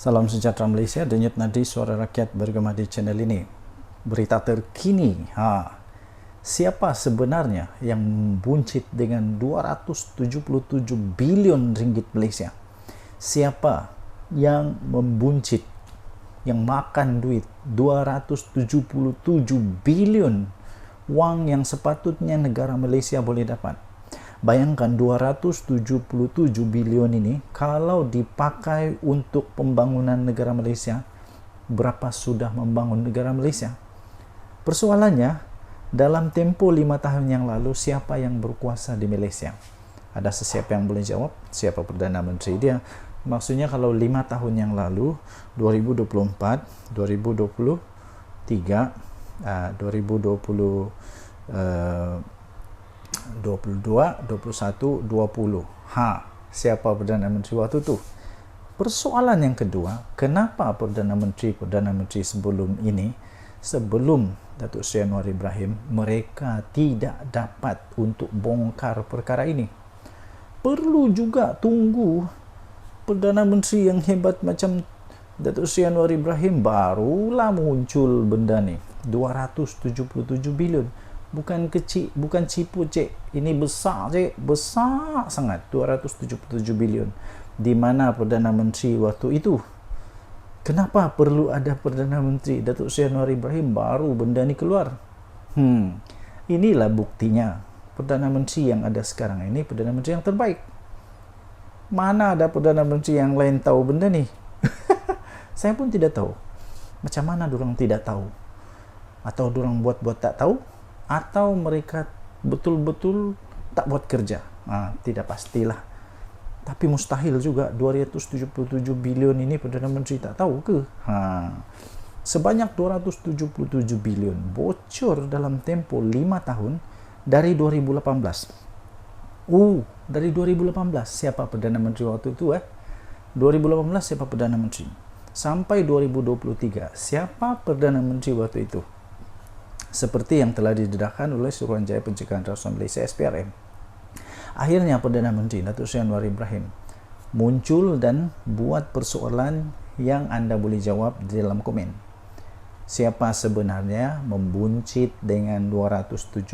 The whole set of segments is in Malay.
Salam sejahtera Malaysia, denyut nadi suara rakyat bergema di channel ini. Berita terkini, siapa sebenarnya yang membuncit dengan 277 bilion ringgit Malaysia? Siapa yang membuncit, yang makan duit 277 bilion, wang yang sepatutnya negara Malaysia boleh dapat? Bayangkan 277 bilion ini kalau dipakai untuk pembangunan negara Malaysia, berapa sudah membangun negara Malaysia? Persoalannya, dalam tempoh 5 tahun yang lalu, siapa yang berkuasa di Malaysia? Ada sesiapa yang boleh jawab? Siapa Perdana Menteri dia? Maksudnya kalau 5 tahun yang lalu, 2024, 2023, 2020, 22, 21, 20. Siapa Perdana Menteri waktu itu? Persoalan yang kedua, kenapa Perdana Menteri sebelum ini, sebelum Datuk Seri Anwar Ibrahim, mereka tidak dapat untuk bongkar perkara ini? Perlu juga tunggu Perdana Menteri yang hebat macam Datuk Seri Anwar Ibrahim barulah muncul benda ni, 277 bilion. Bukan kecil, bukan cipu cik, ini besar cik, besar sangat, 277 bilion. Di mana Perdana Menteri waktu itu? Kenapa perlu ada Perdana Menteri Datuk Seri Anwar Ibrahim baru benda ni keluar? Inilah buktinya, Perdana Menteri yang ada sekarang ini Perdana Menteri yang terbaik. Mana ada Perdana Menteri yang lain tahu benda ni? Saya pun tidak tahu. Macam mana dorang tidak tahu? Atau dorang buat-buat tak tahu? Atau mereka betul-betul tak buat kerja? Tidak pastilah. Tapi mustahil juga 277 bilion ini Perdana Menteri tak tahu ke? Sebanyak 277 bilion bocor dalam tempoh 5 tahun dari 2018. Dari 2018 siapa Perdana Menteri waktu itu? 2018 siapa Perdana Menteri? Sampai 2023 siapa Perdana Menteri waktu itu? Seperti yang telah didedahkan oleh Suruhanjaya Pencegahan Rasuah Malaysia SPRM. Akhirnya Perdana Menteri Datuk Seri Anwar Ibrahim muncul dan buat persoalan yang anda boleh jawab di dalam komen. Siapa sebenarnya membuncit dengan 277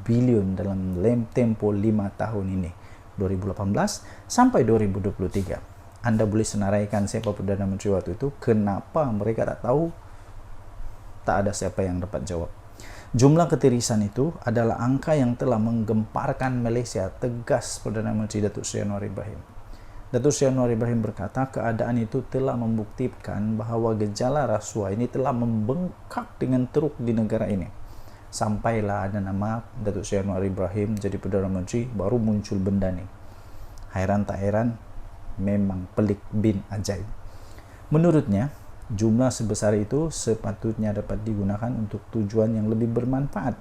bilion dalam tempoh 5 tahun ini, 2018 sampai 2023. Anda boleh senaraikan siapa Perdana Menteri waktu itu, kenapa mereka tak tahu? Tak ada siapa yang dapat jawab. Jumlah ketirisan itu adalah angka yang telah menggemparkan Malaysia, tegas Perdana Menteri Datuk Seri Anwar Ibrahim. Datuk Seri Anwar Ibrahim berkata keadaan itu telah membuktikan bahawa gejala rasuah ini telah membengkak dengan teruk di negara ini. Sampailah ada nama Datuk Seri Anwar Ibrahim jadi Perdana Menteri, baru muncul benda ni. Hairan tak hairan, memang pelik bin ajaib. Menurutnya, jumlah sebesar itu sepatutnya dapat digunakan untuk tujuan yang lebih bermanfaat.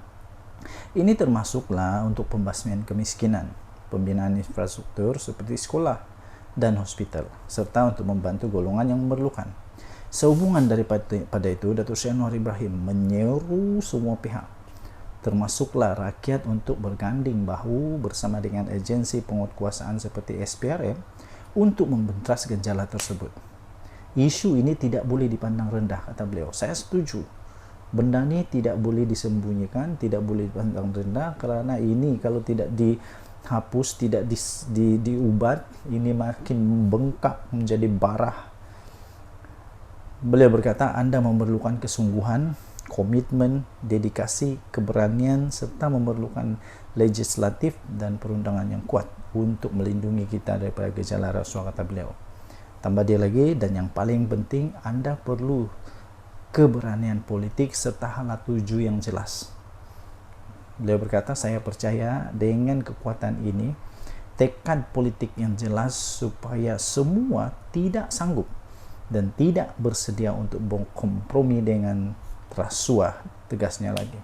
Ini termasuklah untuk pembasmian kemiskinan, pembinaan infrastruktur seperti sekolah dan hospital, serta untuk membantu golongan yang memerlukan. Sehubungan daripada itu, Datuk Seri Anwar Ibrahim menyeru semua pihak, termasuklah rakyat, untuk berganding bahu bersama dengan agensi penguatkuasaan seperti SPRM untuk membentas gejala tersebut. Isu ini tidak boleh dipandang rendah, kata beliau. Saya setuju. Benda ni tidak boleh disembunyikan, tidak boleh dipandang rendah, kerana ini kalau tidak dihapus, tidak diubat, ini makin membengkak menjadi barah. Beliau berkata, anda memerlukan kesungguhan, komitmen, dedikasi, keberanian, serta memerlukan legislatif dan perundangan yang kuat untuk melindungi kita daripada gejala rasuah, kata beliau. Tambah dia lagi, dan yang paling penting, anda perlu keberanian politik serta hala tuju yang jelas. Beliau berkata, saya percaya dengan kekuatan ini, tekad politik yang jelas supaya semua tidak sanggup dan tidak bersedia untuk berkompromi dengan rasuah, tegasnya lagi.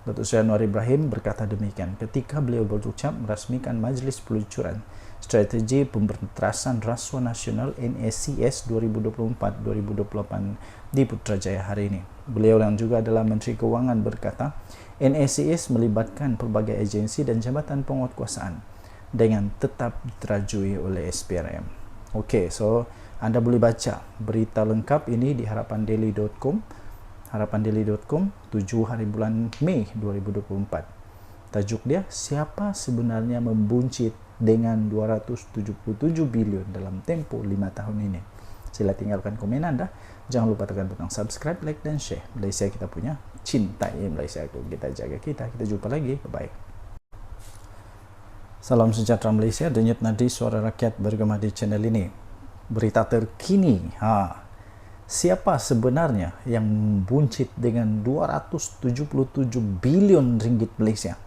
Datuk Seri Anwar Ibrahim berkata demikian ketika beliau berucap merasmikan Majlis Peluncuran Strategi Pemberantasan Rasuah Nasional NACS 2024-2028 di Putrajaya hari ini. Beliau yang juga adalah Menteri Keuangan berkata, NACS melibatkan pelbagai agensi dan jabatan penguatkuasaan dengan tetap diterajui oleh SPRM. Okey, so Anda boleh baca berita lengkap ini di harapandaily.com, 7 hari bulan Mei 2024. Tajuk dia, siapa sebenarnya membuncit dengan 277 bilion dalam tempoh 5 tahun ini. Sila tinggalkan komen Anda. Jangan lupa tekan butang subscribe, like dan share. Malaysia kita punya, cintai Malaysia itu, kita jaga kita. Kita jumpa lagi. Bye-bye. Salam sejahtera Malaysia. Denyut nadi suara rakyat bergema di channel ini. Berita terkini. Siapa sebenarnya yang membuncit dengan 277 bilion ringgit Malaysia?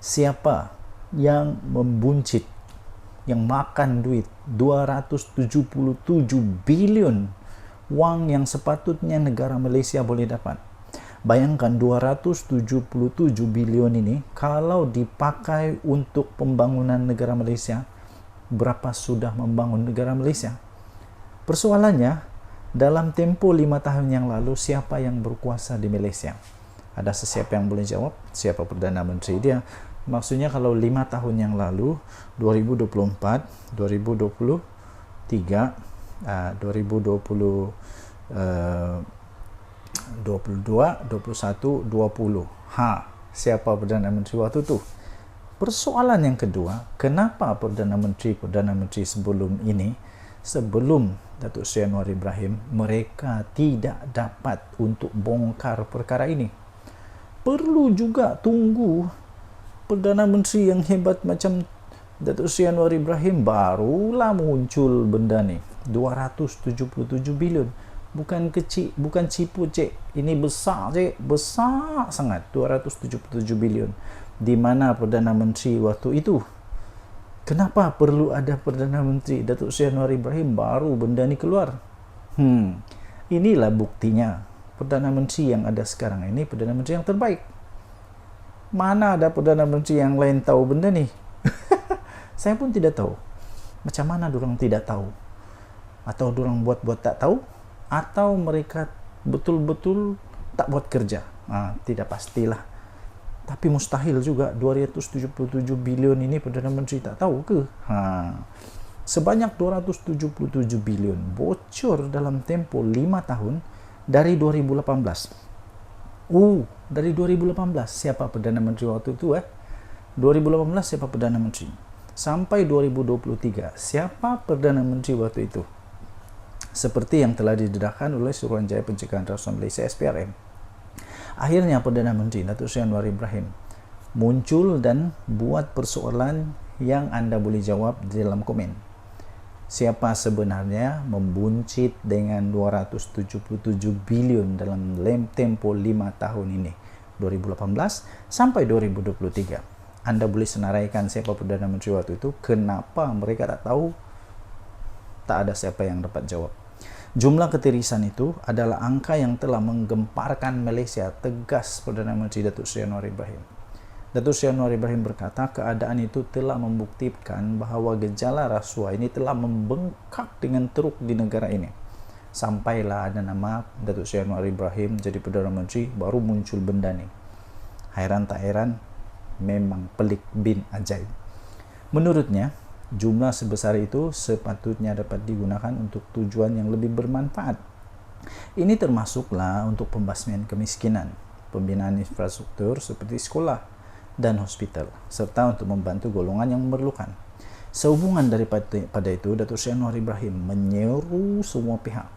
Siapa yang membuncit, yang makan duit 277 bilion, wang yang sepatutnya negara Malaysia boleh dapat? Bayangkan 277 bilion ini kalau dipakai untuk pembangunan negara Malaysia, berapa sudah membangun negara Malaysia? Persoalannya, dalam tempoh 5 tahun yang lalu, siapa yang berkuasa di Malaysia? Ada sesiapa yang boleh jawab? Siapa Perdana Menteri dia? Maksudnya kalau 5 tahun yang lalu, 2024, 2023, 2020, 22, 21, 20. Siapa Perdana Menteri waktu itu? Persoalan yang kedua, kenapa Perdana Menteri sebelum ini, sebelum Datuk Seri Anwar Ibrahim, mereka tidak dapat untuk bongkar perkara ini? Perlu juga tunggu Perdana Menteri yang hebat macam Datuk Seri Anwar Ibrahim barulah muncul benda ni. 277 bilion. Bukan kecil, bukan cipu cik. Ini besar cik, besar sangat. 277 bilion. Di mana Perdana Menteri waktu itu? Kenapa perlu ada Perdana Menteri Datuk Seri Anwar Ibrahim baru benda ni keluar? Inilah buktinya. Perdana Menteri yang ada sekarang ini Perdana Menteri yang terbaik. Mana ada Perdana Menteri yang lain tahu benda ni? Saya pun tidak tahu. Macam mana dorang tidak tahu? Atau dorang buat-buat tak tahu? Atau mereka betul-betul tak buat kerja? Tidak pastilah. Tapi mustahil juga 277 bilion ini Perdana Menteri tak tahu ke? Sebanyak 277 bilion bocor dalam tempoh 5 tahun dari 2018. Dari 2018 siapa Perdana Menteri waktu itu 2018 siapa Perdana Menteri? Sampai 2023 siapa Perdana Menteri waktu itu? Seperti yang telah didedahkan oleh Suruhanjaya Pencegahan Rasuah Malaysia SPRM. Akhirnya Perdana Menteri Datuk Seri Anwar Ibrahim muncul dan buat persoalan yang Anda boleh jawab di dalam komen. Siapa sebenarnya membuncit dengan 277 bilion dalam tempoh 5 tahun ini, 2018 sampai 2023. Anda boleh senaraikan siapa Perdana Menteri waktu itu, kenapa mereka tak tahu? Tak ada siapa yang dapat jawab. Jumlah ketirisan itu adalah angka yang telah menggemparkan Malaysia, tegas Perdana Menteri Datuk Seri Anwar Ibrahim. Datuk Seri Anwar Ibrahim berkata keadaan itu telah membuktikan bahawa gejala rasuah ini telah membengkak dengan teruk di negara ini. Sampailah ada nama Datuk Seri Anwar Ibrahim jadi Perdana Menteri, baru muncul benda ni. Hairan tak hairan, memang pelik bin ajaib. Menurutnya, jumlah sebesar itu sepatutnya dapat digunakan untuk tujuan yang lebih bermanfaat. Ini termasuklah untuk pembasmian kemiskinan, pembinaan infrastruktur seperti sekolah dan hospital, serta untuk membantu golongan yang memerlukan. Sehubungan daripada itu, Datuk Seri Anwar Ibrahim menyeru semua pihak,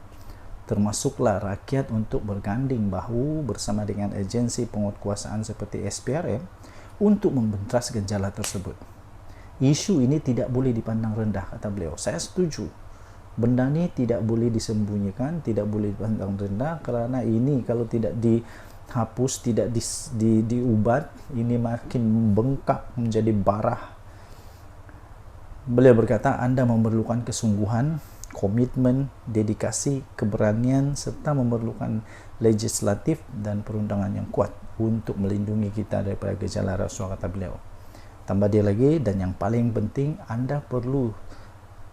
termasuklah rakyat, untuk berganding bahu bersama dengan agensi penguatkuasaan seperti SPRM untuk membentas gejala tersebut. Isu ini tidak boleh dipandang rendah, kata beliau. Saya setuju. Benda ni tidak boleh disembunyikan, tidak boleh dipandang rendah, kerana ini kalau tidak dihapus, tidak diubat, ini makin membengkak menjadi barah. Beliau berkata, Anda memerlukan kesungguhan, komitmen, dedikasi, keberanian, serta memerlukan legislatif dan perundangan yang kuat untuk melindungi kita daripada gejala rasuah, kata beliau. Tambah dia lagi, dan yang paling penting, Anda perlu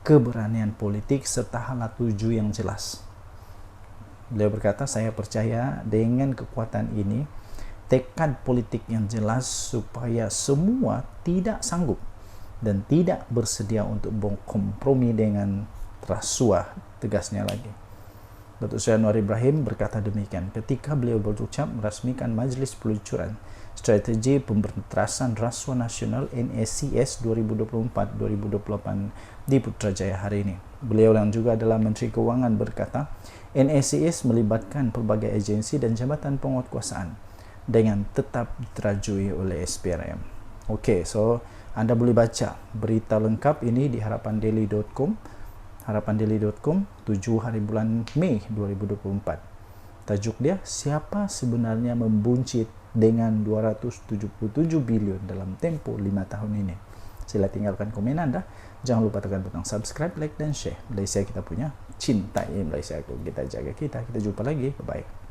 keberanian politik serta hala tuju yang jelas. Beliau berkata, saya percaya dengan kekuatan ini, tekad politik yang jelas supaya semua tidak sanggup dan tidak bersedia untuk berkompromi dengan rasuah tegasnya lagi. Datuk Seri Anwar Ibrahim berkata demikian ketika beliau berucap merasmikan Majlis Peluncuran Strategi Pemberantasan Rasuah Nasional NACS 2024-2028 di Putrajaya hari ini. Beliau yang juga adalah Menteri Keuangan berkata, NACS melibatkan pelbagai agensi dan jabatan penguatkuasaan dengan tetap diterajui oleh SPRM. Okey, so anda boleh baca berita lengkap ini di harapandaily.com 7 hari bulan Mei 2024. Tajuk dia, siapa sebenarnya membuncit dengan 277 bilion dalam tempoh 5 tahun ini. Sila tinggalkan komen anda. Jangan lupa tekan butang subscribe, like dan share. Malaysia kita punya, cintai Malaysia. Kita jaga kita. Kita jumpa lagi. Bye-bye.